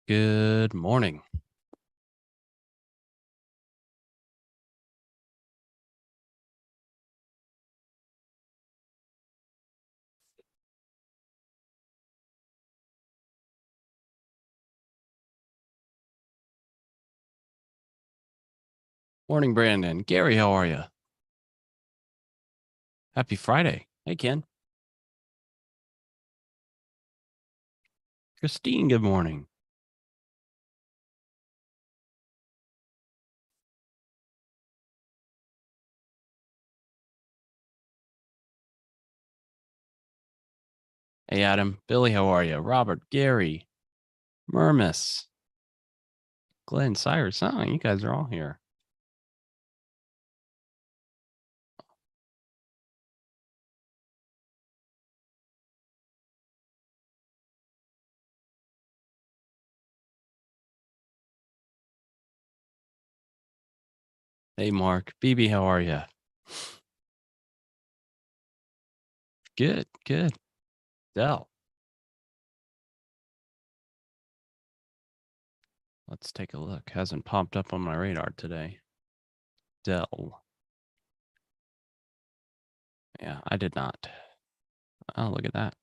Good morning. Morning, Brandon. Gary, how are you? Happy Friday. Hey, Ken. Christine, good morning. Hey, Adam. Billy, how are you? Robert, Gary, Murmis, Glenn, Cyrus. Oh, you guys are all here. Hey, Mark. BB, how are you? Good, good. Dell. Let's take a look. Hasn't popped up on my radar today. Dell. Yeah, I did not. Oh, look at that.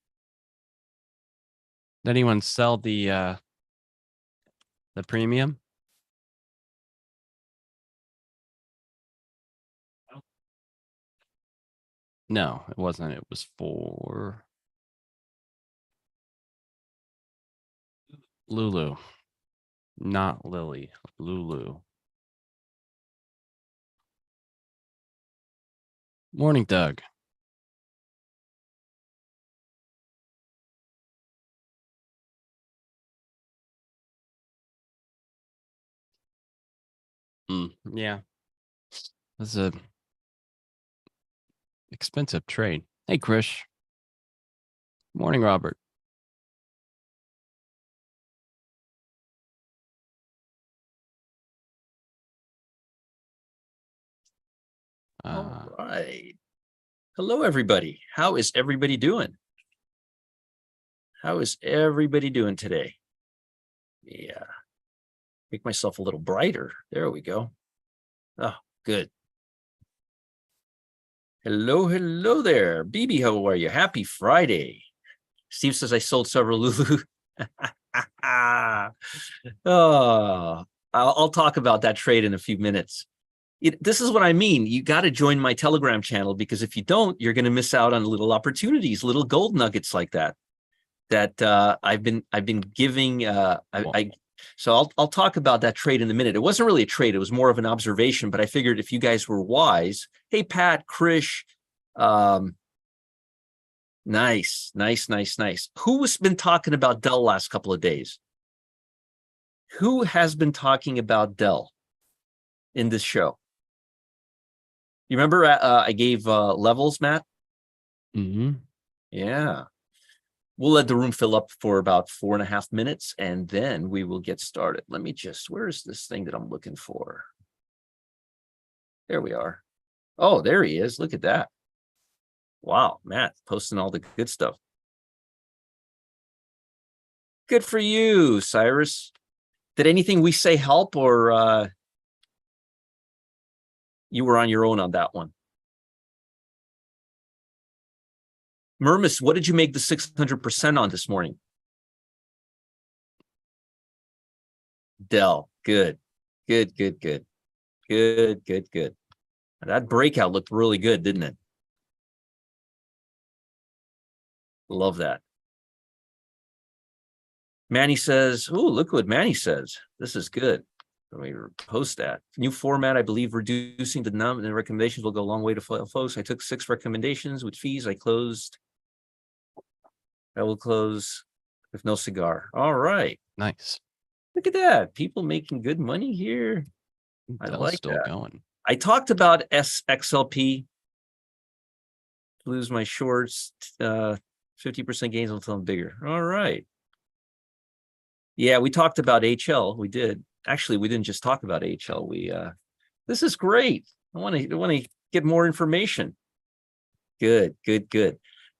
Did anyone sell the premium? No, it wasn't. It was for Lulu. Not Lily. Lulu. Morning, Doug. Yeah. That's a expensive trade. Hey, Krish. Morning, Robert. All right. Hello, everybody. How is everybody doing? How is everybody doing today? Yeah. Make myself a little brighter. There we go. Oh, good. Hello there. BB, how are you? Happy Friday. Steve says I sold several Lulu. Oh, I'll talk about that trade in a few minutes. This is what I mean. You got to join my Telegram channel, because if you don't, you're going to miss out on little opportunities, little gold nuggets like that. I've been giving. So I'll talk about that trade in a minute. It wasn't really a trade; it was more of an observation. But I figured if you guys were wise, hey Pat, Krish, nice. Who has been talking about Dell last couple of days? Who has been talking about Dell in this show? You remember I gave levels, Matt? Mm-hmm. Yeah. We'll let the room fill up for about 4.5 minutes, and then we will get started. Let me just, where is this thing that I'm looking for? There we are. Oh, there he is. Look at that. Wow, Matt posting all the good stuff. Good for you, Cyrus. Did anything we say help, or you were on your own on that one? Murmis, what did you make the 600% on this morning? Dell, good. That breakout looked really good, didn't it? Love that. Manny says, oh, look what Manny says. This is good. Let me post that. New format, I believe reducing the number and recommendations will go a long way to folks. I took 6 recommendations with fees. I will close with no cigar. All right. Nice. Look at that. People making good money here. I like still that. going. I talked about SXLP. Lose my shorts, 50% gains until I'm bigger. All right. Yeah, we talked about HL. We did. Actually, we didn't just talk about HL. This is great. I want to get more information. Good.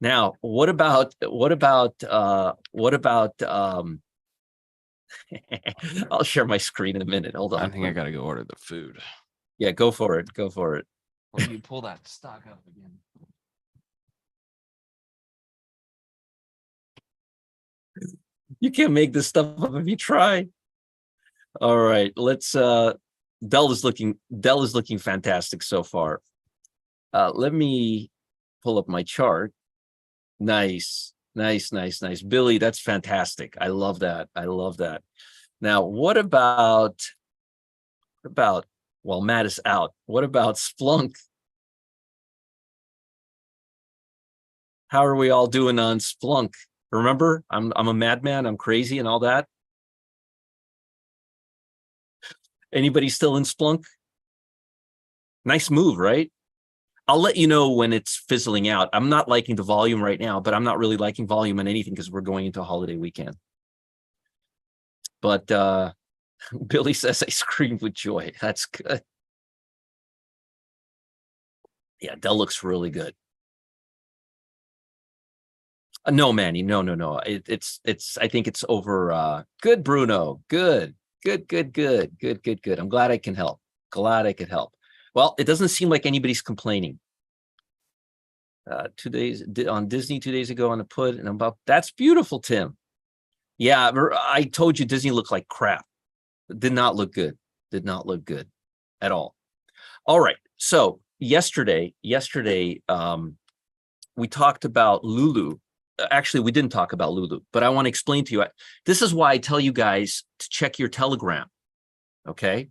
Now, what about I'll share my screen in a minute. Hold on. I think I gotta go order the food. Yeah, go for it. Go for it. Will you pull that stock up again? You can't make this stuff up if you try. All right, let's Dell is looking fantastic so far. Let me pull up my chart. Nice. Billy, that's fantastic. I love that. Now, what about well, Matt is out. What about Splunk? How are we all doing on Splunk? Remember, I'm a madman, I'm crazy and all that. Anybody still in Splunk? Nice move, right? I'll let you know when it's fizzling out. I'm not liking the volume right now, but I'm not really liking volume on anything because we're going into a holiday weekend. But Billy says I screamed with joy. That's good. Yeah, Dell looks really good. No, Manny, no. It's I think it's over. Good, Bruno. Good. I'm glad I can help. Well, it doesn't seem like anybody's complaining. 2 days on Disney 2 days ago on the put, and I'm about that's beautiful, Tim. Yeah, I told you Disney looked like crap. It did not look good. At all. All right. So yesterday, we talked about Lulu. Actually, we didn't talk about Lulu, but I want to explain to you. This is why I tell you guys to check your Telegram. Okay.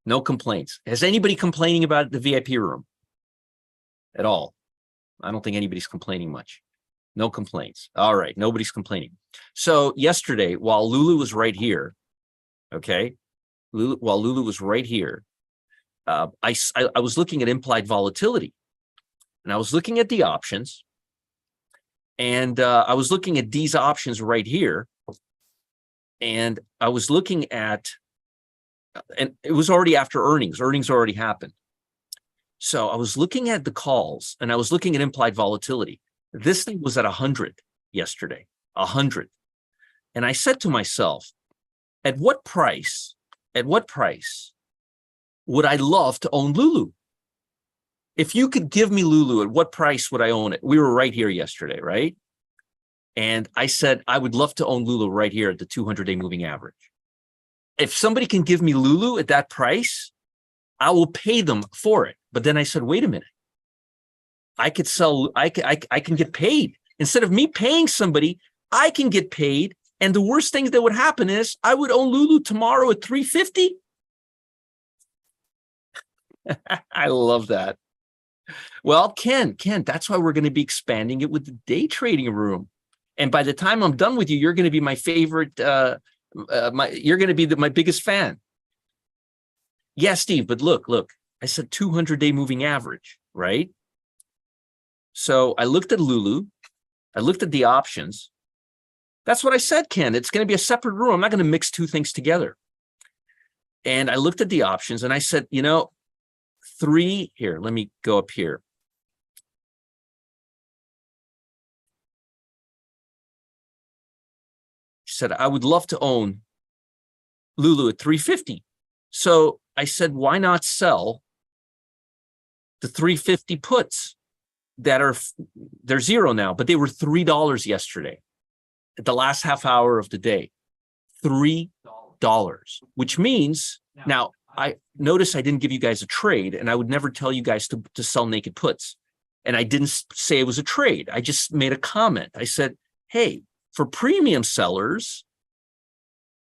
No complaints. Is anybody complaining about the VIP room at all? I don't think anybody's complaining much. No complaints. All right. Nobody's complaining. So yesterday, while Lulu was right here, okay, while Lulu was right here, I was looking at implied volatility, and I was looking at the options, and I was looking at these options right here, and I was looking at, and it was already after earnings. Earnings already happened. So I was looking at the calls, and I was looking at implied volatility. This thing was at 100 yesterday, 100. And I said to myself, at what price would I love to own Lulu? If you could give me Lulu, at what price would I own it? We were right here yesterday, right? And I said, I would love to own Lulu right here at the 200-day moving average. If somebody can give me Lulu at that price, I will pay them for it. But then I said, wait a minute. I could sell, I can get paid. Instead of me paying somebody, I can get paid. And the worst thing that would happen is I would own Lulu tomorrow at 350. I love that. Well, Ken, that's why we're going to be expanding it with the day trading room. And by the time I'm done with you, you're going to be my favorite. You're going to be my biggest fan. Yeah, Steve, but look, I said 200-day moving average, right? So I looked at Lulu. I looked at the options. That's what I said, Ken. It's going to be a separate room. I'm not going to mix two things together. And I looked at the options and I said, you know, here, let me go up here. She said, I would love to own Lulu at 350. So I said, why not sell the 350 puts that they're zero now, but they were $3 yesterday at the last half hour of the day. $3, which means now I notice I didn't give you guys a trade, and I would never tell you guys to sell naked puts. And I didn't say it was a trade. I just made a comment. I said, hey, for premium sellers,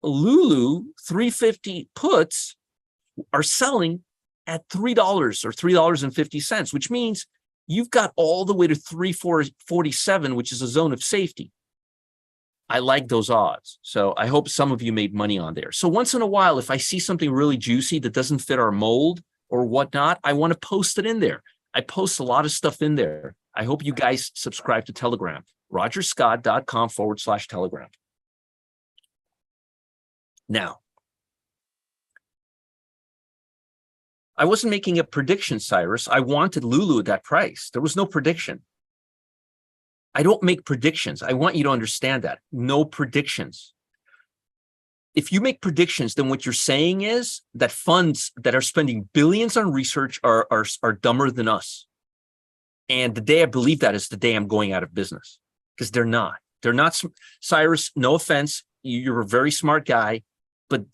Lulu 350 puts are selling at $3 or $3.50, which means you've got all the way to 347, which is a zone of safety. I like those odds. So I hope some of you made money on there. So once in a while, if I see something really juicy that doesn't fit our mold or whatnot, I want to post it in there. I post a lot of stuff in there. I hope you guys subscribe to Telegram, rogerscott.com/Telegram. Now, I wasn't making a prediction, Cyrus. I wanted Lulu at that price. There was no prediction. I don't make predictions. I want you to understand that. No predictions. if you make predictions, then what you're saying is that funds that are spending billions on research are dumber than us. And the day I believe that is the day I'm going out of business, because they're not. They're not. Cyrus, no offense, you're a very smart guy, but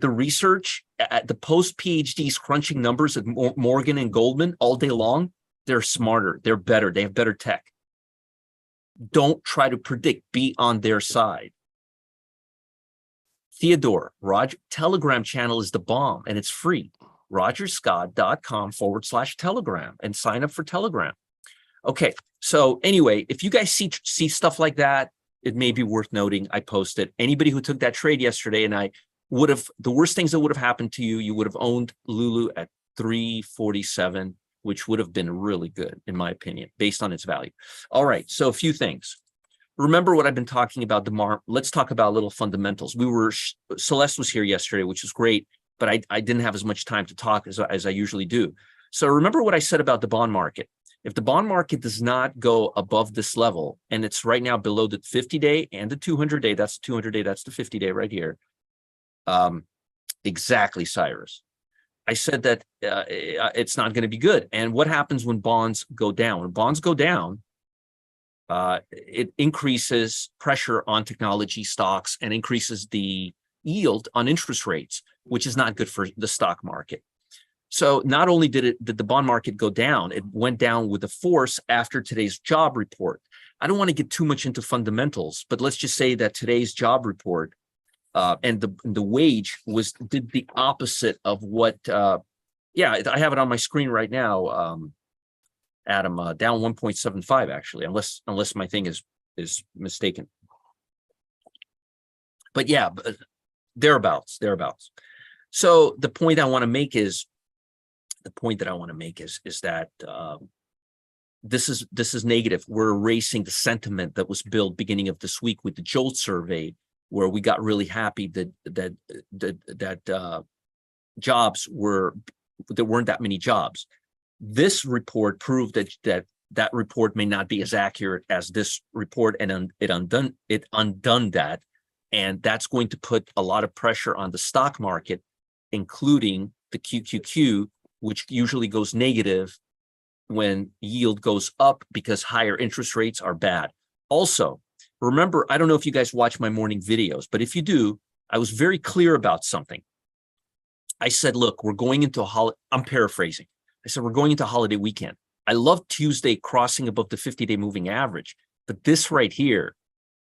the research at the post PhDs crunching numbers at Morgan and Goldman all day long, they're smarter, they're better, they have better tech. Don't try to predict, be on their side. Theodore, Roger, Telegram channel is the bomb and it's free. rogerscott.com/Telegram and sign up for Telegram. Okay, so anyway, if you guys see stuff like that, it may be worth noting. I posted. Anybody who took that trade yesterday, and I would have, the worst things that would have happened to you, you would have owned Lulu at 347, which would have been really good, in my opinion, based on its value. All right, so a few things. Remember what I've been talking about tomorrow. Let's talk about little fundamentals. Celeste was here yesterday, which was great, but I didn't have as much time to talk as I usually do. So remember what I said about the bond market. If the bond market does not go above this level, and it's right now below the 50-day and the 200-day, that's the 200-day, that's the 50-day right here. Exactly, Cyrus. I said that it's not going to be good. And what happens when bonds go down? When bonds go down, it increases pressure on technology stocks and increases the yield on interest rates, which is not good for the stock market. So not only did the bond market go down, it went down with a force after today's job report. I don't want to get too much into fundamentals, but let's just say that today's job report and the wage did the opposite of what. Yeah, I have it on my screen right now, Adam. Down 1.75 actually, unless my thing is mistaken. But yeah, thereabouts. So the point I want to make is. The point that I want to make is that this is negative. We're erasing the sentiment that was built beginning of this week with the Jolt survey, where we got really happy that jobs there weren't that many jobs. This report proved that report may not be as accurate as this report, and it undone that, and that's going to put a lot of pressure on the stock market, including the QQQ, which usually goes negative when yield goes up because higher interest rates are bad. Also, remember, I don't know if you guys watch my morning videos, but if you do, I was very clear about something. I said, look, we're going into a holiday. I'm paraphrasing. I said, we're going into a holiday weekend. I love Tuesday crossing above the 50-day moving average, but this right here,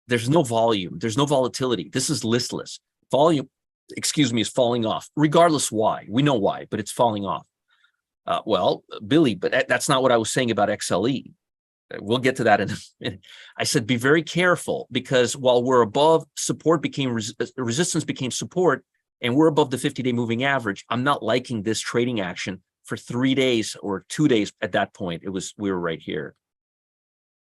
there's no volume. There's no volatility. This is listless. Volume, is falling off, regardless why. We know why, but it's falling off. Well, Billy, but that's not what I was saying about XLE. We'll get to that in a minute. I said, be very careful, because while we're above, support became resistance became support, and we're above the 50-day moving average. I'm not liking this trading action for 3 days or 2 days. At that point, we were right here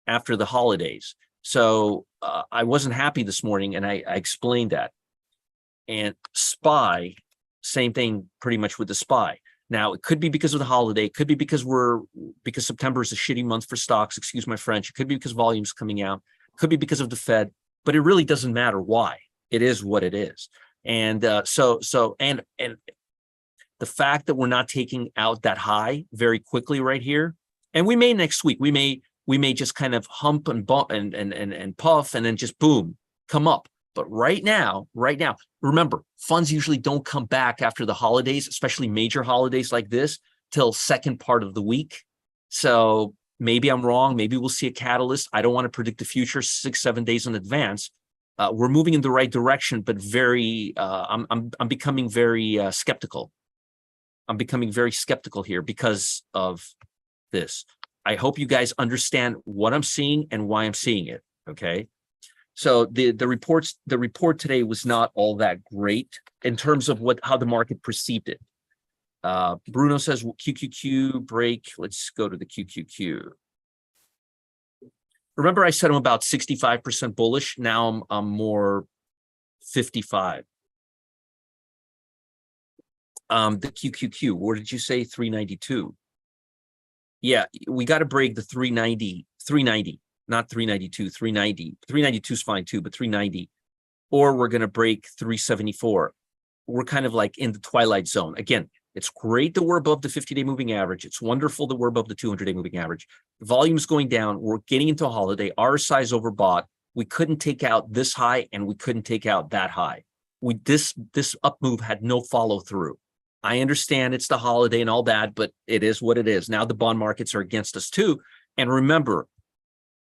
after the holidays. So I wasn't happy this morning, and I explained that. And SPY, same thing pretty much with the SPY. Now, it could be because of the holiday. It could be because September is a shitty month for stocks. Excuse my French. It could be because volume's coming out. It could be because of the Fed. But it really doesn't matter why. It is what it is. And so the fact that we're not taking out that high very quickly right here, and we may next week. We may just kind of hump and bump and puff, and then just boom, come up. But right now, remember, funds usually don't come back after the holidays, especially major holidays like this, till second part of the week. So maybe I'm wrong. Maybe we'll see a catalyst. I don't want to predict the future 6-7 days in advance. We're moving in the right direction, but I'm becoming very skeptical. I'm becoming very skeptical here because of this. I hope you guys understand what I'm seeing and why I'm seeing it. Okay. So the report today was not all that great in terms of how the market perceived it. Bruno says QQQ break. Let's go to the QQQ. Remember, I said I'm about 65% bullish. Now I'm more 55. The QQQ. What did you say? 392. Yeah, we got to break the 390. Not 392, 390. 392 is fine too, but 390. or we're going to break 374. We're kind of like in the twilight zone. Again, it's great that we're above the 50-day moving average. It's wonderful that we're above the 200-day moving average. The volume's going down. We're getting into a holiday. RSI is overbought. We couldn't take out this high, and we couldn't take out that high. This up move had no follow through. I understand it's the holiday and all that, but it is what it is. Now the bond markets are against us too. And remember,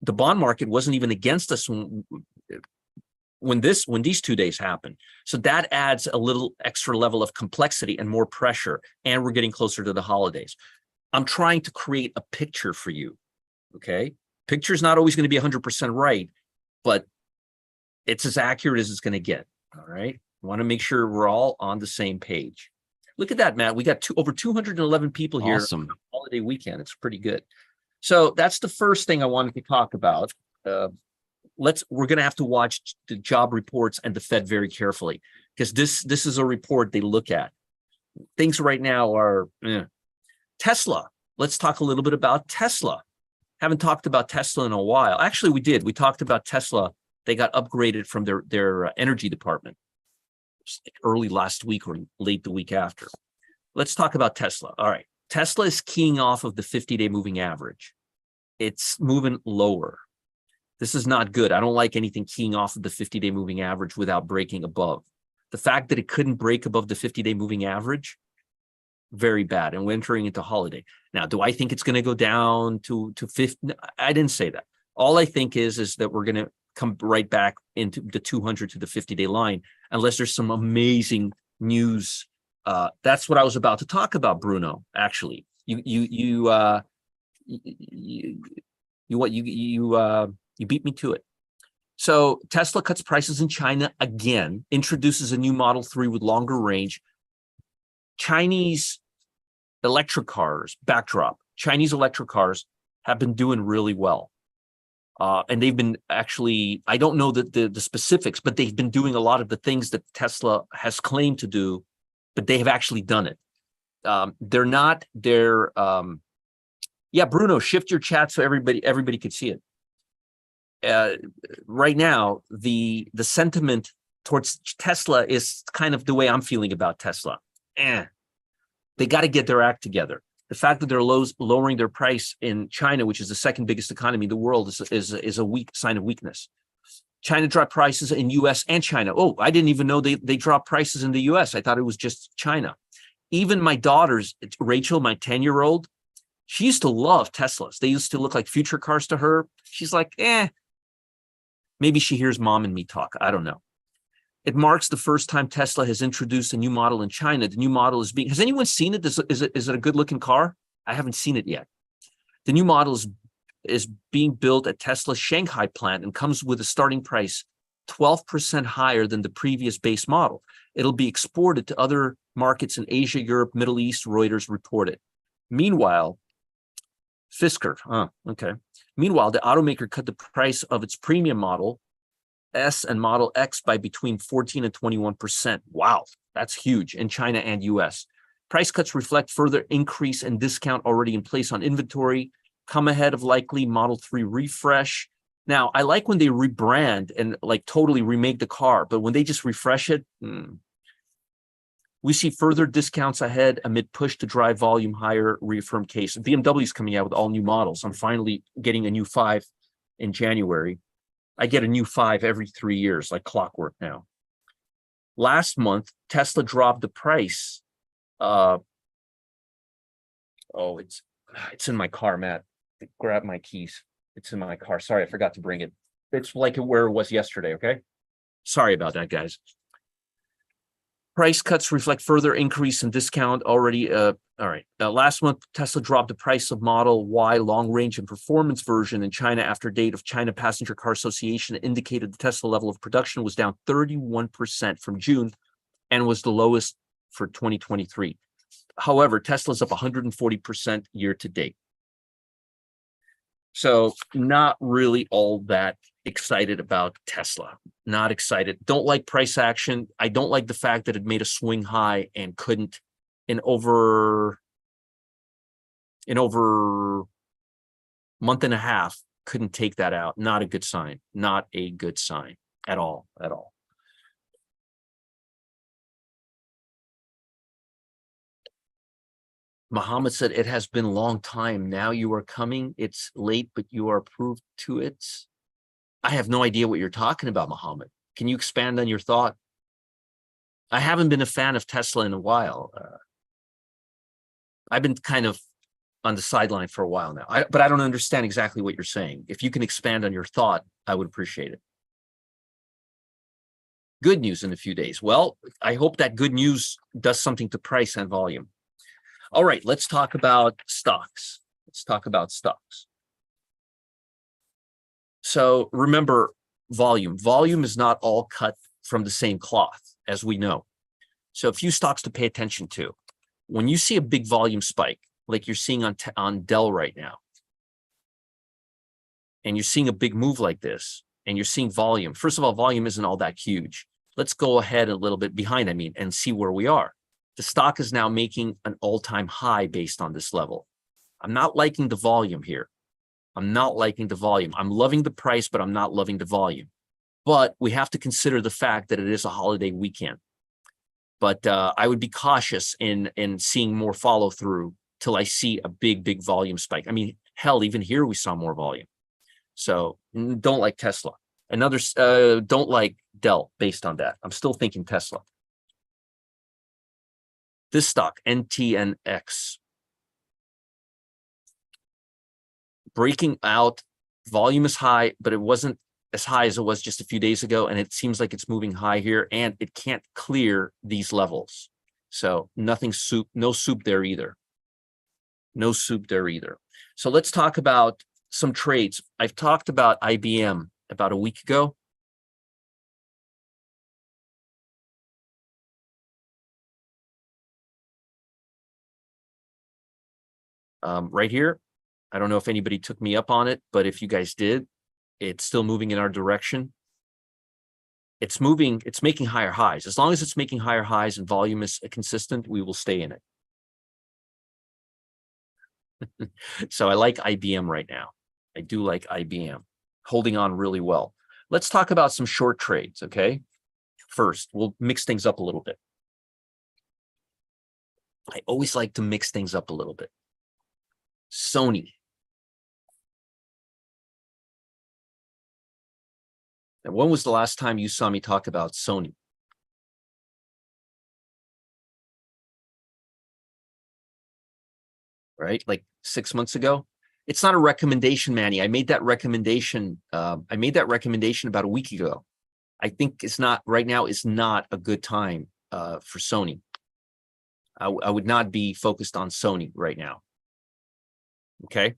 the bond market wasn't even against us when these 2 days happened. So that adds a little extra level of complexity and more pressure, and we're getting closer to the holidays. I'm trying to create a picture for you, okay? Picture is not always going to be 100% right, but it's as accurate as it's going to get, all right? I want to make sure we're all on the same page. Look at that, Matt. We got over 211 people here. Awesome. On a holiday weekend. It's pretty good. So that's the first thing I wanted to talk about. We're going to have to watch the job reports and the Fed very carefully, because this is a report they look at. Things right now are Tesla. Let's talk a little bit about Tesla. Haven't talked about Tesla in a while. Actually, we did. We talked about Tesla. They got upgraded from their energy department early last week or late the week after. Let's talk about Tesla. All right. Tesla is keying off of the 50-day moving average. It's moving lower. This is not good. I don't like anything keying off of the 50-day moving average without breaking above. The fact that it couldn't break above the 50-day moving average, very bad. And we're entering into holiday. Now, do I think it's going to go down to 50? I didn't say that. All I think is that we're going to come right back into the 200 to the 50-day line, unless there's some amazing news. That's what I was about to talk about, Bruno. Actually, you beat me to it. So Tesla cuts prices in China again, introduces a new Model 3 with longer range. Chinese electric cars, backdrop, Chinese electric cars have been doing really well. And they've been actually, I don't know the specifics, but they've been doing a lot of the things that Tesla has claimed to do, but they have actually done it. Yeah, Bruno, shift your chat so everybody could see it. Right now, the sentiment towards Tesla is kind of the way I'm feeling about Tesla. They got to get their act together. The fact that they're lowering their price in China, which is the second biggest economy in the world, is a weak sign of weakness. China dropped prices in U.S. and China. Oh, I didn't even know they dropped prices in the U.S. I thought it was just China. Even my daughters, Rachel, my 10-year-old, she used to love Teslas. They used to look like future cars to her. She's like, maybe she hears mom and me talk. I don't know. It marks the first time Tesla has introduced a new model in China. The new model has anyone seen it? Is it a good looking car? I haven't seen it yet. The new model is being built at Tesla's Shanghai plant and comes with a starting price 12% higher than the previous base model. It'll be exported to other markets in Asia, Europe, Middle East, Reuters reported. Meanwhile, Meanwhile, the automaker cut the price of its premium Model S and Model X by between 14 and 21%. Wow, that's huge in China and US. Price cuts reflect further increase in discount already in place on inventory, come ahead of likely Model 3 refresh. Now, I like when they rebrand and like totally remake the car, but when they just refresh it, we see further discounts ahead amid push to drive volume higher, reaffirmed case. BMW is coming out with all new models. I'm finally getting a new 5 in January. I get a new 5 every 3 years, like clockwork now. Last month, Tesla dropped the price. It's in my car, Matt. Grab my keys. It's in my car. Sorry, I forgot to bring it. It's like where it was yesterday, okay? Sorry about that, guys. Price cuts reflect further increase in discount already. All right. Last month, Tesla dropped the price of Model Y long range and performance version in China after date of China Passenger Car Association indicated the Tesla level of production was down 31% from June and was the lowest for 2023. However, Tesla's up 140% year to date. So not really all that excited about Tesla. Not excited. Don't like price action. I don't like the fact that it made a swing high and couldn't in over month and a half couldn't take that out. Not a good sign. Not a good sign at all. Muhammad said, it has been a long time. Now you are coming. It's late, but you are proved to it. I have no idea what you're talking about, Muhammad. Can you expand on your thought? I haven't been a fan of Tesla in a while. I've been kind of on the sideline for a while now, but I don't understand exactly what you're saying. If you can expand on your thought, I would appreciate it. Good news in a few days. Well, I hope that good news does something to price and volume. All right, let's talk about stocks. Let's talk about stocks. So remember, volume. Volume is not all cut from the same cloth, as we know. So a few stocks to pay attention to. When you see a big volume spike, like you're seeing on Dell right now, and you're seeing a big move like this, and you're seeing volume. First of all, volume isn't all that huge. Let's go ahead a little bit behind, and see where we are. The stock is now making an all-time high based on this level. I'm not liking the volume here. I'm not liking the volume. I'm loving the price, but I'm not loving the volume. But we have to consider the fact that it is a holiday weekend. But I would be cautious in seeing more follow through till I see a big volume spike. I mean, hell, even here we saw more volume. So don't like Tesla. Another don't like Dell based on that. I'm still thinking Tesla. This stock, NTNX, breaking out. Volume is high, but it wasn't as high as it was just a few days ago, and it seems like it's moving high here, and it can't clear these levels. So nothing soup, no soup there either. No soup there either. So let's talk about some trades. I've talked about IBM about a week ago. Right here. I don't know if anybody took me up on it, but if you guys did, it's still moving in our direction. It's moving, it's making higher highs. As long as it's making higher highs and volume is consistent, we will stay in it. So I like IBM right now. I do like IBM, holding on really well. Let's talk about some short trades, okay? First, we'll mix things up a little bit. I always like to mix things up a little bit. Sony. And when was the last time you saw me talk about Sony? Right? Like 6 months ago? It's not a recommendation, Manny. I made that recommendation. About a week ago. I think it's not right now is not a good time for Sony. I would not be focused on Sony right now. Okay.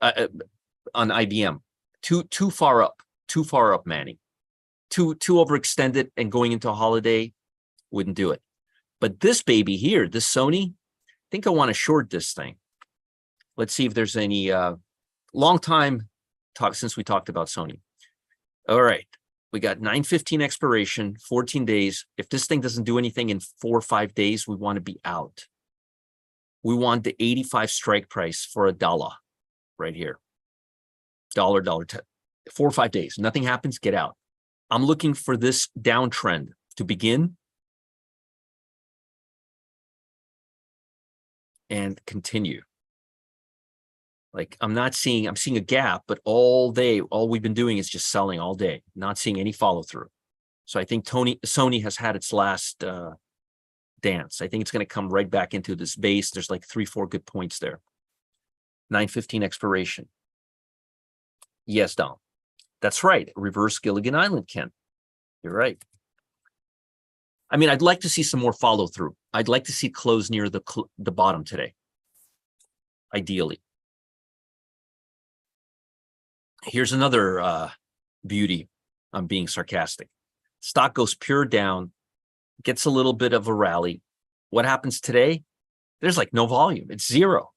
On IBM, too far up, Manny. Too overextended and going into a holiday, wouldn't do it. But this baby here, this Sony, I think I want to short this thing. Let's see if there's any long time talk since we talked about Sony. All right, we got 9/15 expiration, 14 days. If this thing doesn't do anything in 4 or 5 days, we want to be out. We want the 85 strike price for $1 right here. $1, 4 or 5 days. Nothing happens, get out. I'm looking for this downtrend to begin and continue. Like I'm seeing a gap, but all we've been doing is just selling all day, not seeing any follow through. So I think Sony has had its last dance. I think it's going to come right back into this base. There's like 3-4 good points there. 9/15 expiration. Yes, Dom. That's right. Reverse Gilligan Island, Ken. You're right. I mean, I'd like to see some more follow through. I'd like to see it close near the bottom today. Ideally. Here's another beauty. I'm being sarcastic. Stock goes pure down, gets a little bit of a rally. What happens today? There's like no volume. It's zero.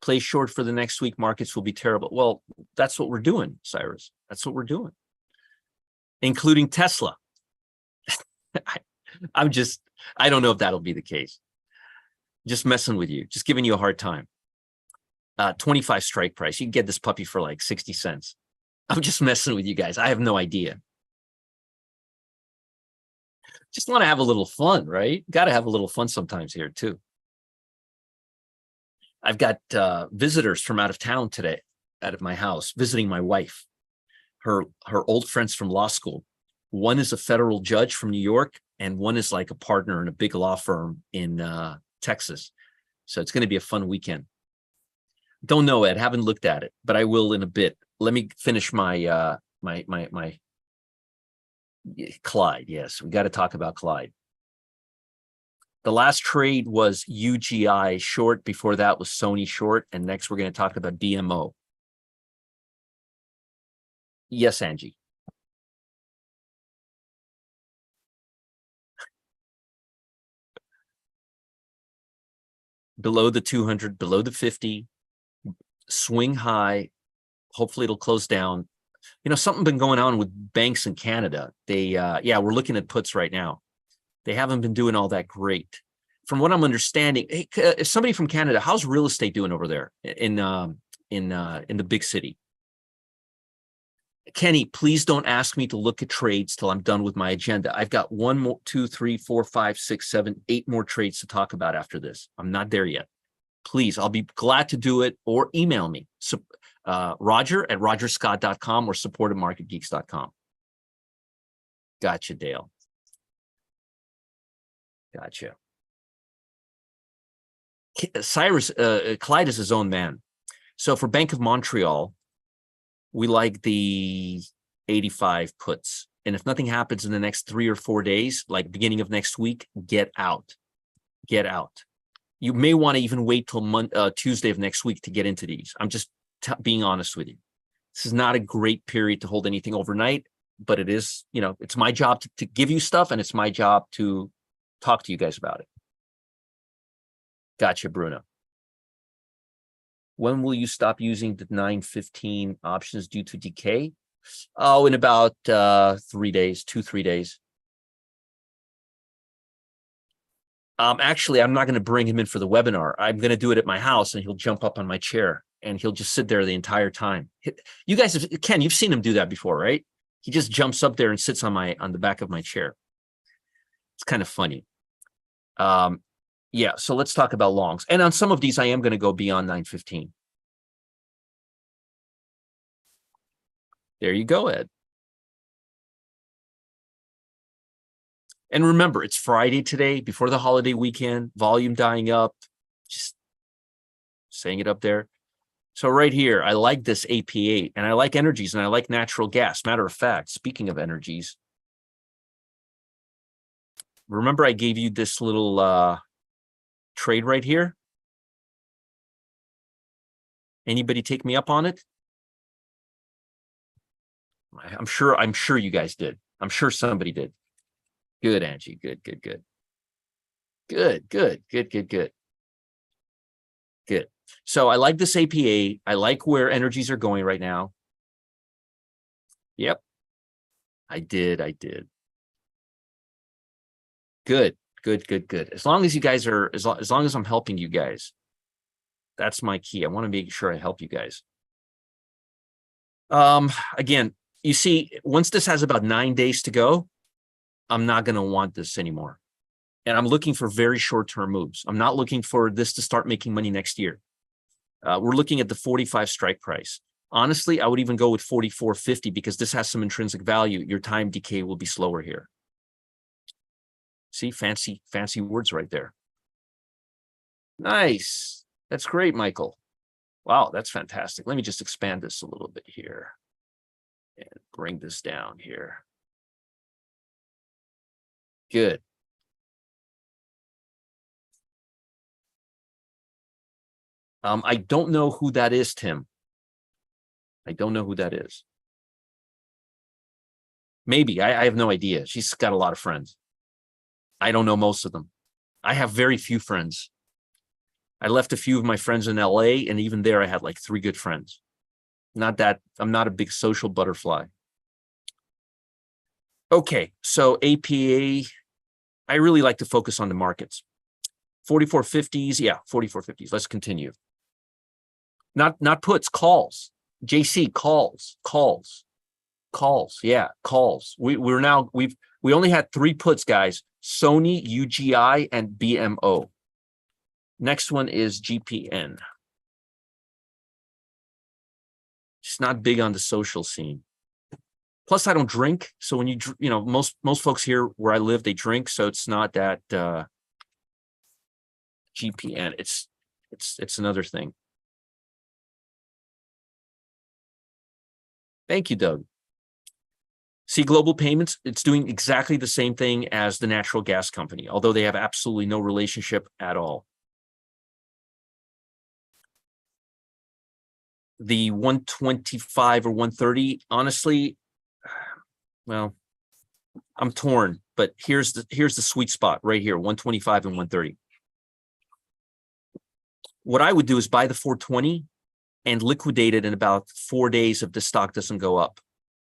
Play short for the next week. Markets will be terrible. Well, that's what we're doing, Cyrus. That's what we're doing, including Tesla. I don't know if that'll be the case. Just messing with you, just giving you a hard time. 25 strike price. You can get this puppy for like 60 cents. I'm just messing with you guys. I have no idea. Just want to have a little fun, right? Got to have a little fun sometimes here too. I've got visitors from out of town today, out of my house, visiting my wife. Her old friends from law school. One is a federal judge from New York, and one is like a partner in a big law firm in Texas. So it's going to be a fun weekend. Don't know, Ed. Haven't looked at it, but I will in a bit. Let me finish my my Clyde. Yes, we got to talk about Clyde. The last trade was UGI short. Before that was Sony short. And next we're going to talk about DMO. Yes, Angie. Below the 200, below the 50, swing high. Hopefully it'll close down. You know, something been going on with banks in Canada. They, yeah, we're looking at puts right now. They haven't been doing all that great. From what I'm understanding, hey, somebody from Canada, how's real estate doing over there in the big city? Kenny, please don't ask me to look at trades till I'm done with my agenda. I've got 1 more, 2, 3, 4, 5, 6, 7, 8 more trades to talk about after this. I'm not there yet. Please, I'll be glad to do it, or email me, Roger@rogerscott.com or support@marketgeeks.com. Gotcha, Dale. Gotcha. Cyrus, Clyde is his own man. So for Bank of Montreal, we like the 85 puts. And if nothing happens in the next 3 or 4 days, like beginning of next week, get out. Get out. You may want to even wait till Tuesday of next week to get into these. I'm just being honest with you. This is not a great period to hold anything overnight, but it is, you know, it's my job to give you stuff, and it's my job to talk to you guys about it. Gotcha, Bruno. When will you stop using the 915 options due to decay? Oh, in about 3 days, 2-3 days. Actually, I'm not going to bring him in for the webinar. I'm going to do it at my house, and he'll jump up on my chair, and he'll just sit there the entire time. You guys, Ken, you've seen him do that before, right? He just jumps up there and sits on the back of my chair. It's kind of funny. Yeah, so let's talk about longs. And on some of these, I am going to go beyond 915. There you go, Ed. And remember, it's Friday today, before the holiday weekend, volume dying up, just saying it up there. So right here, I like this AP8, and I like energies, and I like natural gas. Matter of fact, speaking of energies, remember I gave you this little trade right here? Anybody take me up on it? I'm sure you guys did. I'm sure somebody did. Good, Angie. Good. Good. So I like this APA. I like where energies are going right now. Yep. I did. Good. As long as you guys are, as long as I'm helping you guys, that's my key. I want to make sure I help you guys. Again, you see, once this has about 9 days to go, I'm not going to want this anymore. And I'm looking for very short-term moves. I'm not looking for this to start making money next year. We're looking at the 45 strike price. Honestly, I would even go with 44.50 because this has some intrinsic value. Your time decay will be slower here. See, fancy words right there. Nice. That's great, Michael. Wow, that's fantastic. Let me just expand this a little bit here and bring this down here. Good. I don't know who that is, Tim. I don't know who that is. Maybe. I have no idea. She's got a lot of friends. I don't know most of them. I have very few friends. I left a few of my friends in LA, and even there I had like 3 good friends. Not that I'm not a big social butterfly. Okay, so APA, I really like to focus on the markets. 44.50s, yeah, 44.50s. Let's continue. Not puts, calls. JC, calls. Yeah, calls. We've We only had 3 puts, guys. Sony, UGI, and BMO. Next one is GPN. Just not big on the social scene. Plus, I don't drink. So when most folks here where I live, they drink. So it's not that GPN. It's another thing. Thank you, Doug. See, Global Payments, it's doing exactly the same thing as the natural gas company, although they have absolutely no relationship at all. The 125 or 130, honestly, well, I'm torn, but here's the sweet spot right here, 125 and 130. What I would do is buy the 420 and liquidate it in about 4 days if the stock doesn't go up,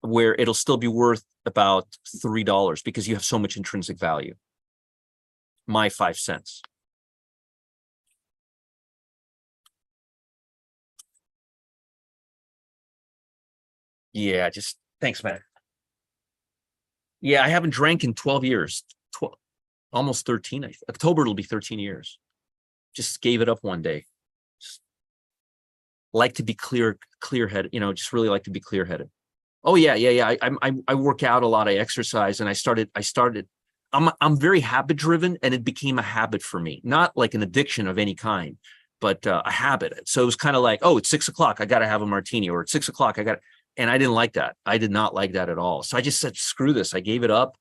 where it'll still be worth about $3 because you have so much intrinsic value. My 5 cents. Yeah, just thanks, man. Yeah, I haven't drank in 12 years, almost 13. October it'll be 13 years. Just gave it up one day. Just like to be clear-headed, just really like to be clear-headed. Oh yeah. I work out a lot. I exercise, and I started. I'm very habit driven, and it became a habit for me, not like an addiction of any kind, but a habit. So it was kind of like, oh, it's 6 o'clock, I got to have a martini, or it's 6 o'clock, and I didn't like that. I did not like that at all. So I just said, screw this. I gave it up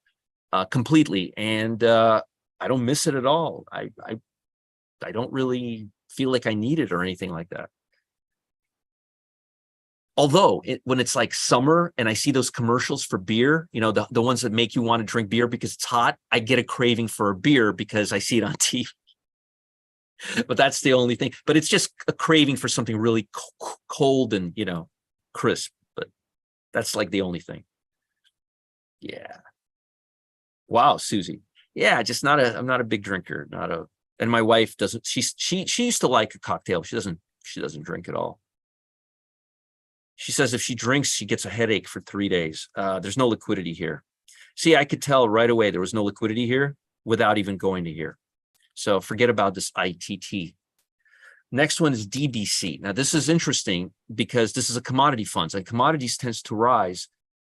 completely, and I don't miss it at all. I don't really feel like I need it or anything like that. Although when it's like summer and I see those commercials for beer, the ones that make you want to drink beer because it's hot, I get a craving for a beer because I see it on TV. But that's the only thing. But it's just a craving for something really cold and, crisp. But that's like the only thing. Yeah. Wow, Susie. Yeah, just I'm not a big drinker. And my wife doesn't. She used to like a cocktail. She doesn't drink at all. She says if she drinks, she gets a headache for 3 days. There's no liquidity here. See, I could tell right away there was no liquidity here without even going to here. So forget about this ITT. Next one is DBC. Now, this is interesting because this is a commodity funds, and commodities tends to rise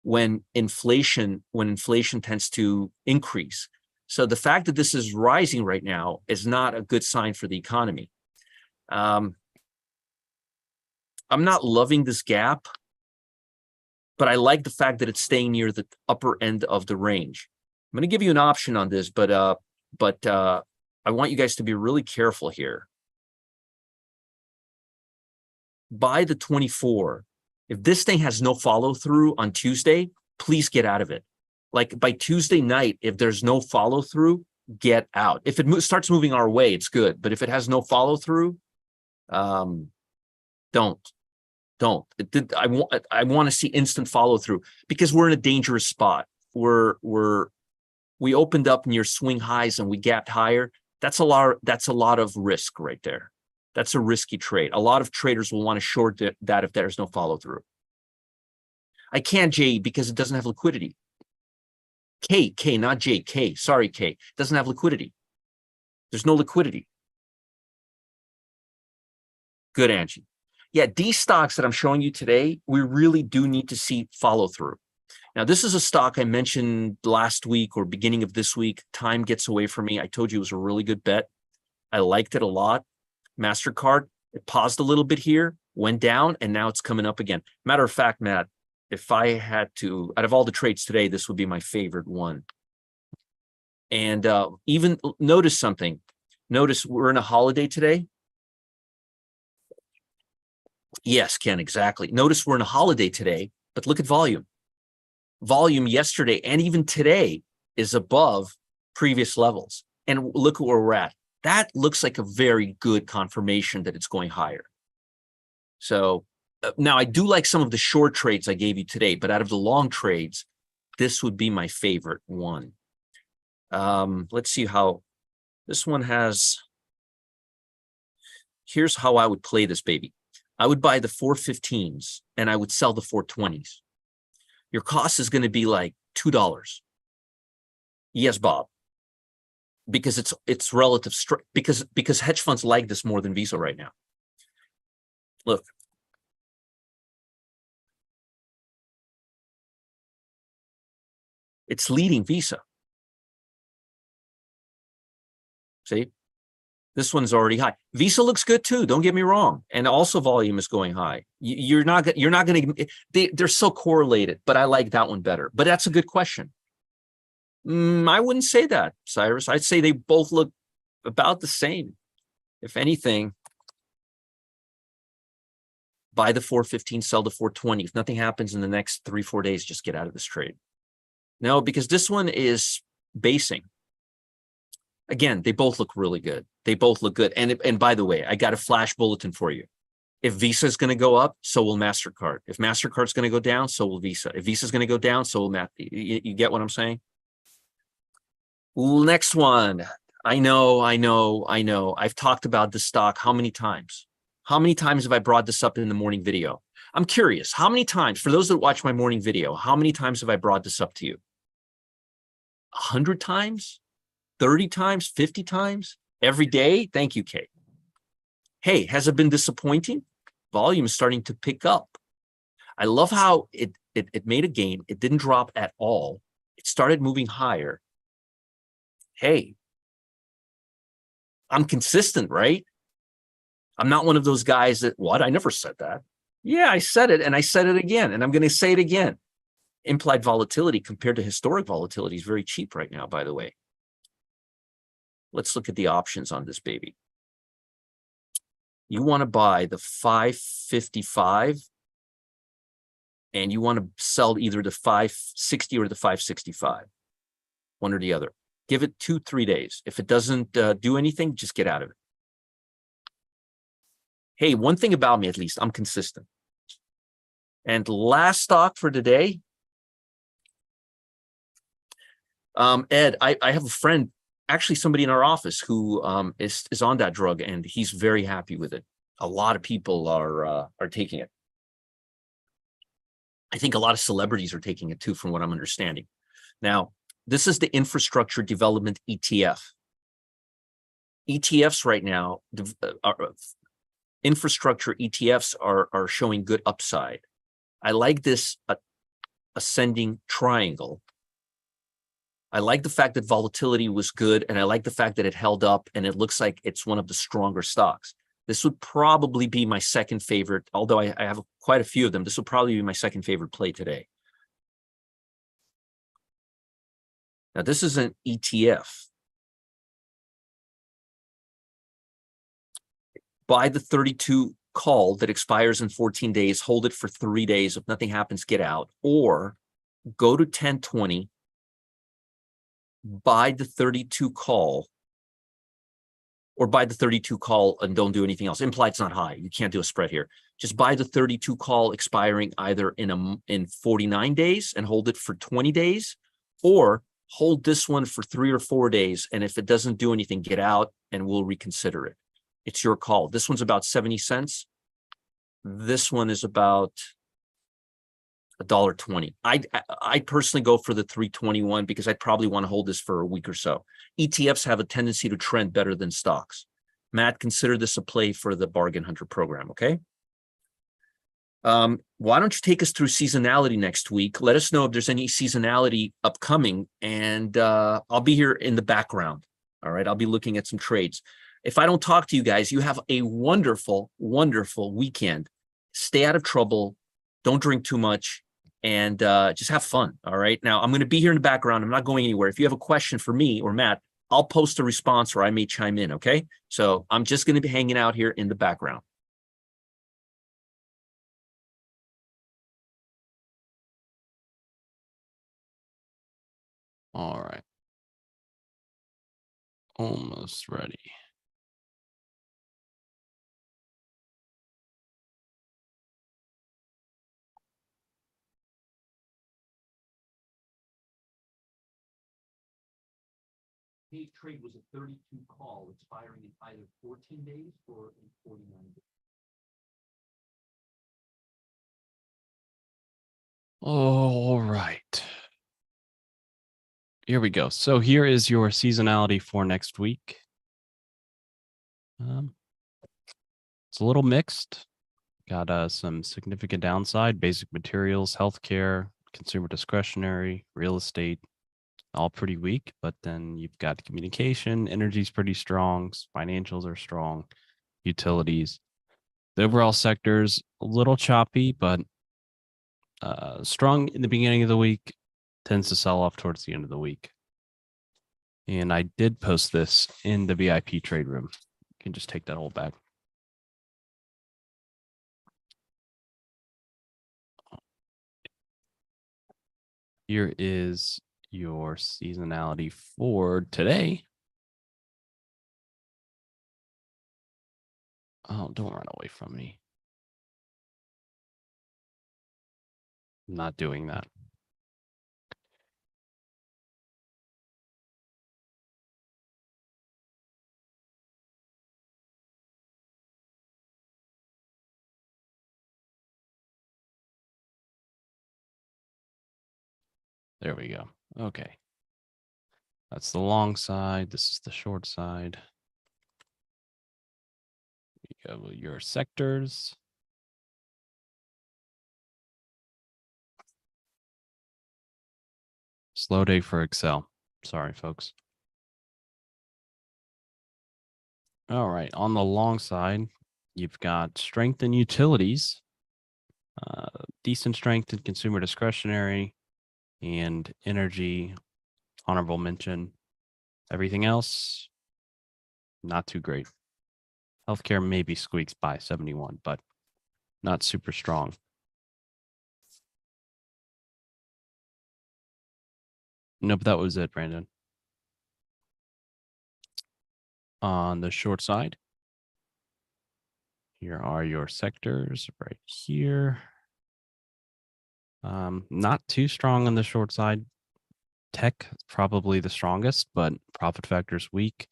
when inflation tends to increase. So the fact that this is rising right now is not a good sign for the economy. I'm not loving this gap, but I like the fact that it's staying near the upper end of the range. I'm going to give you an option on this, but I want you guys to be really careful here. By the 24, if this thing has no follow through on Tuesday, please get out of it. Like by Tuesday night, if there's no follow through, get out. If it starts moving our way, it's good. But if it has no follow through, don't. I want to see instant follow through because we're in a dangerous spot. We opened up near swing highs and we gapped higher. That's a lot of risk right there. That's a risky trade. A lot of traders will want to short that if there's no follow through. I can't J because it doesn't have liquidity. K, not J, K. Sorry, K. Doesn't have liquidity. There's no liquidity. Good, Angie. Yeah, these stocks that I'm showing you today, we really do need to see follow through. Now, this is a stock I mentioned last week or beginning of this week. Time gets away from me. I told you it was a really good bet. I liked it a lot. MasterCard, it paused a little bit here, went down, and now it's coming up again. Matter of fact, Matt, if I had to, out of all the trades today, this would be my favorite one. And even notice something. Notice we're in a holiday today. Yes, Ken, exactly. Notice we're in a holiday today, but look at volume. Volume yesterday and even today is above previous levels. And look where we're at. That looks like a very good confirmation that it's going higher. So now I do like some of the short trades I gave you today, but out of the long trades, this would be my favorite one. Let's see how this one has. Here's how I would play this baby. I would buy the 415s and I would sell the 420s. Your cost is going to be like $2. Yes, Bob. Because it's relative strength. Because hedge funds like this more than Visa right now. Look. It's leading Visa. See? This one's already high. Visa looks good too. Don't get me wrong, and also volume is going high. You're not going to. They're so correlated, but I like that one better. But that's a good question. I wouldn't say that, Cyrus. I'd say they both look about the same. If anything, buy the 415, sell the 420. If nothing happens in the next 3-4 days, just get out of this trade. No, because this one is basing. Again, they both look really good. They both look good. And by the way, I got a flash bulletin for you. If Visa is going to go up, so will MasterCard. If MasterCard's going to go down, so will Visa. If Visa's going to go down, so will you get what I'm saying? Next one. I know. I've talked about this stock how many times? How many times have I brought this up in the morning video? I'm curious. How many times, for those that watch my morning video, how many times have I brought this up to you? 100 times? 30 times, 50 times every day? Thank you, Kate. Hey, has it been disappointing? Volume is starting to pick up. I love how it made a gain. It didn't drop at all. It started moving higher. Hey, I'm consistent, right? I'm not one of those guys that, what? I never said that. Yeah, I said it, and I said it again, and I'm going to say it again. Implied volatility compared to historic volatility is very cheap right now, by the way. Let's look at the options on this baby. You want to buy the 555 and you want to sell either the 560 or the 565, one or the other. Give it 2-3 days. If it doesn't do anything, just get out of it. Hey, one thing about me, at least, I'm consistent. And last stock for today. Ed, I have a friend, actually somebody in our office who is on that drug, and he's very happy with it. A lot of people are taking it. I think a lot of celebrities are taking it too, from what I'm understanding. Now, this is the infrastructure development ETF. ETFs right now, infrastructure ETFs are showing good upside. I like this ascending triangle. I like the fact that volatility was good, and I like the fact that it held up, and it looks like it's one of the stronger stocks. This would probably be my second favorite, although I have quite a few of them. This will probably be my second favorite play today. Now, this is an ETF. Buy the 32 call that expires in 14 days, hold it for 3 days. If nothing happens, get out. Or go to 1020, buy the 32 call, or buy the 32 call and don't do anything else. Implied's not high. You can't do a spread here. Just buy the 32 call expiring either in 49 days and hold it for 20 days, or hold this one for 3 or 4 days. And if it doesn't do anything, get out and we'll reconsider it. It's your call. This one's about 70 cents. This one is about $1.20. I personally go for the 321 because I'd probably want to hold this for a week or so. ETFs have a tendency to trend better than stocks. Matt, consider this a play for the Bargain Hunter program, okay? Why don't you take us through seasonality next week? Let us know if there's any seasonality upcoming, and I'll be here in the background, all right? I'll be looking at some trades. If I don't talk to you guys, you have a wonderful, wonderful weekend. Stay out of trouble. Don't drink too much. And just have fun, all right? Now, I'm going to be here in the background. I'm not going anywhere. If you have a question for me or Matt, I'll post a response or I may chime in, okay? So I'm just going to be hanging out here in the background. All right. Almost ready. Today's trade was a 32 call expiring in either 14 days or in 49 days. All right. here we go. So here is your seasonality for next week. It's a little mixed. Got some significant downside: basic materials, healthcare, consumer discretionary, real estate, all pretty weak. But then you've got communication, energy's pretty strong, financials are strong, utilities. The overall sector's a little choppy, but strong in the beginning of the week, tends to sell off towards the end of the week. And I did post this in the VIP trade room. You can just take that whole back. Here is your seasonality for today. Oh, don't run away from me. I'm not doing that. There we go. Okay. That's the long side. This is the short side. You go your sectors. Slow day for Excel. Sorry, folks. All right. On the long side, you've got strength in utilities, decent strength in consumer discretionary, and energy, honorable mention. Everything else, not too great. Healthcare maybe squeaks by 71, but not super strong. Nope, that was it, Brandon. On the short side, here are your sectors right here. Not too strong on the short side. Tech is probably the strongest, but profit factor's weak.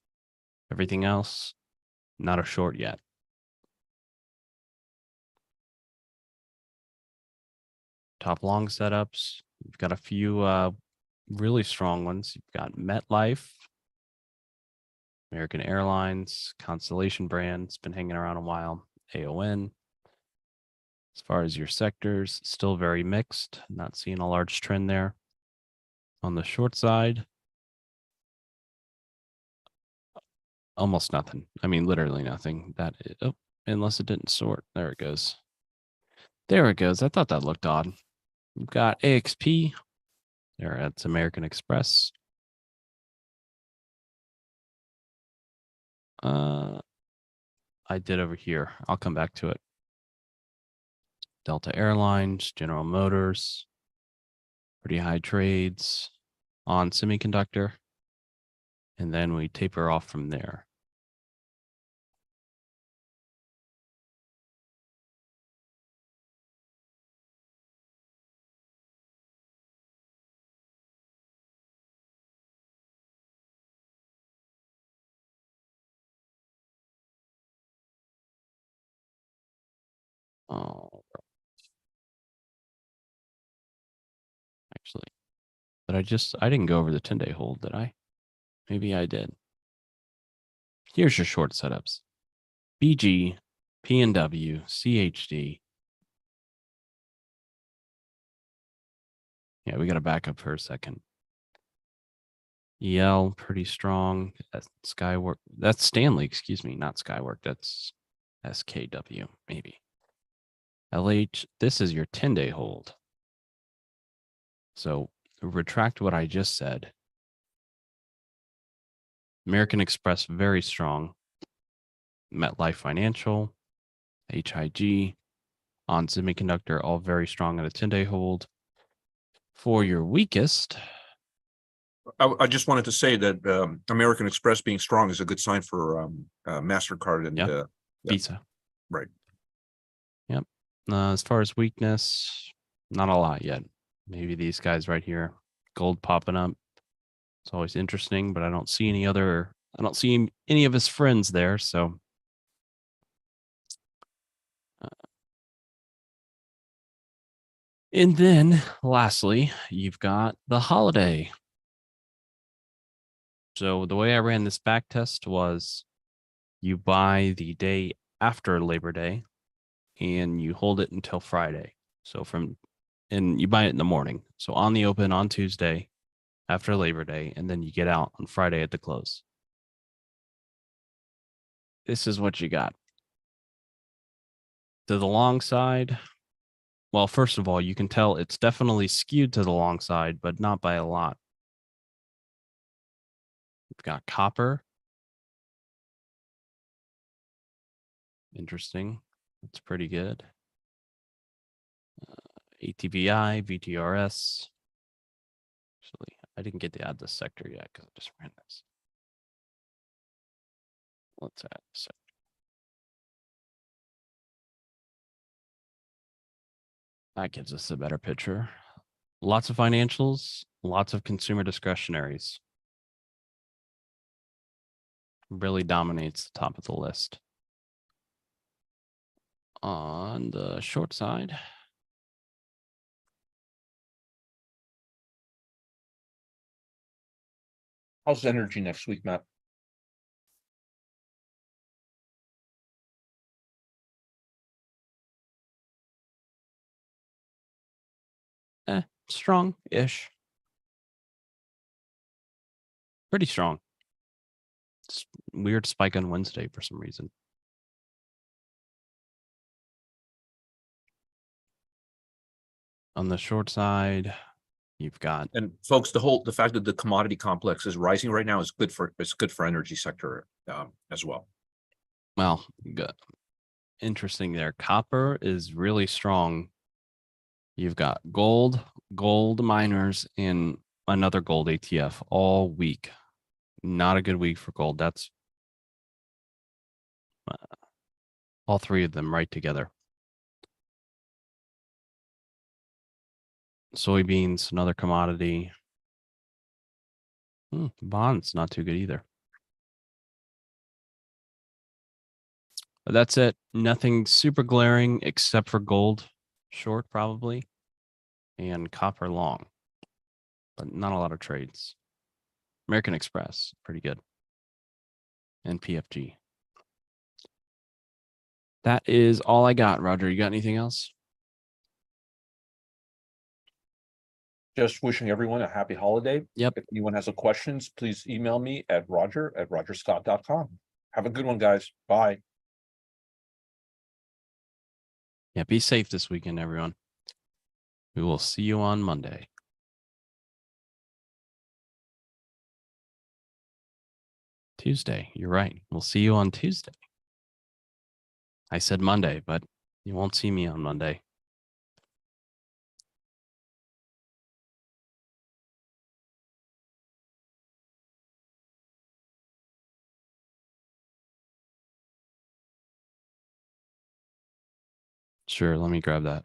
Everything else, not a short yet. Top long setups. You've got a few really strong ones. You've got MetLife, American Airlines, Constellation Brands, been hanging around a while. AON. As far as your sectors, still very mixed. Not seeing a large trend there. On the short side, almost nothing. I mean, literally nothing. Unless it didn't sort. There it goes. There it goes. I thought that looked odd. We've got AXP. There, that's American Express. I did over here. I'll come back to it. Delta Airlines, General Motors, pretty high trades on semiconductor. And then we taper off from there. Oh, actually, but I didn't go over the 10-day hold, did I? Maybe I did. Here's your short setups. BG, PNW, CHD. Yeah, we got to back up for a second. EL, pretty strong. That's Skywork. That's Stanley, excuse me, not Skywork. That's SKW, maybe. LH, this is your 10-day hold. So retract what I just said. American Express, very strong. MetLife Financial, HIG, on semiconductor, all very strong at a 10-day hold. For your weakest, I just wanted to say that American Express being strong is a good sign for MasterCard and Yep. yeah. Visa. Right. Yep. As far as weakness, not a lot yet. Maybe these guys right here, gold popping up. It's always interesting, but I don't see any of his friends there. So and then lastly, you've got the holiday. So the way I ran this back test was you buy the day after Labor Day and you hold it until Friday. So and you buy it in the morning. So on the open on Tuesday after Labor Day, and then you get out on Friday at the close. This is what you got. To the long side, well, first of all, you can tell it's definitely skewed to the long side, but not by a lot. We've got copper. Interesting. That's pretty good. ATVI, VTRS. Actually, I didn't get to add this sector yet because I just ran this. Let's add a sector. That gives us a better picture. Lots of financials, lots of consumer discretionaries. Really dominates the top of the list. On the short side, How's energy next week, Matt? strong-ish. Pretty strong. It's weird spike on Wednesday for some reason. On the short side, you've got, And folks, the fact that the commodity complex is rising right now is good for energy sector as well. well, good. Interesting there. Copper is really strong. You've got gold miners, and another gold ATF all week. Not a good week for gold. That's all three of them right together. Soybeans, another commodity. Bonds, not too good either. But that's it. Nothing super glaring except for gold short, probably, and copper long. But not a lot of trades. American Express, pretty good. And PFG. That is all I got, Roger. You got anything else? Just wishing everyone a happy holiday. Yep. If anyone has a questions, please email me at roger@rogerscott.com. Have a good one, guys. Bye. Yeah, be safe this weekend, everyone. We will see you on Monday. Tuesday. You're right. We'll see you on Tuesday. I said Monday, but you won't see me on Monday. Sure, let me grab that.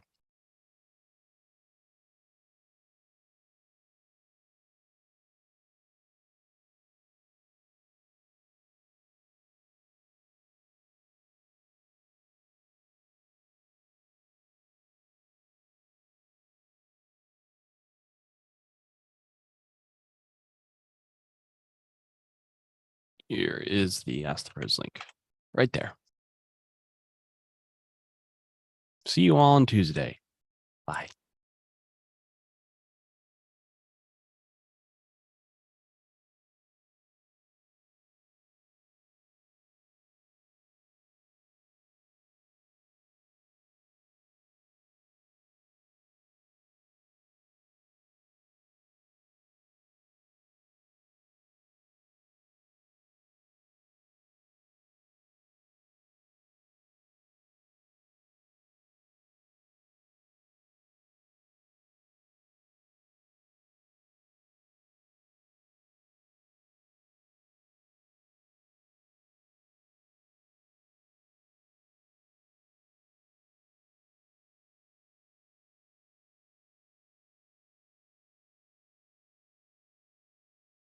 Here is the Ask the Pros link right there. See you all on Tuesday. Bye.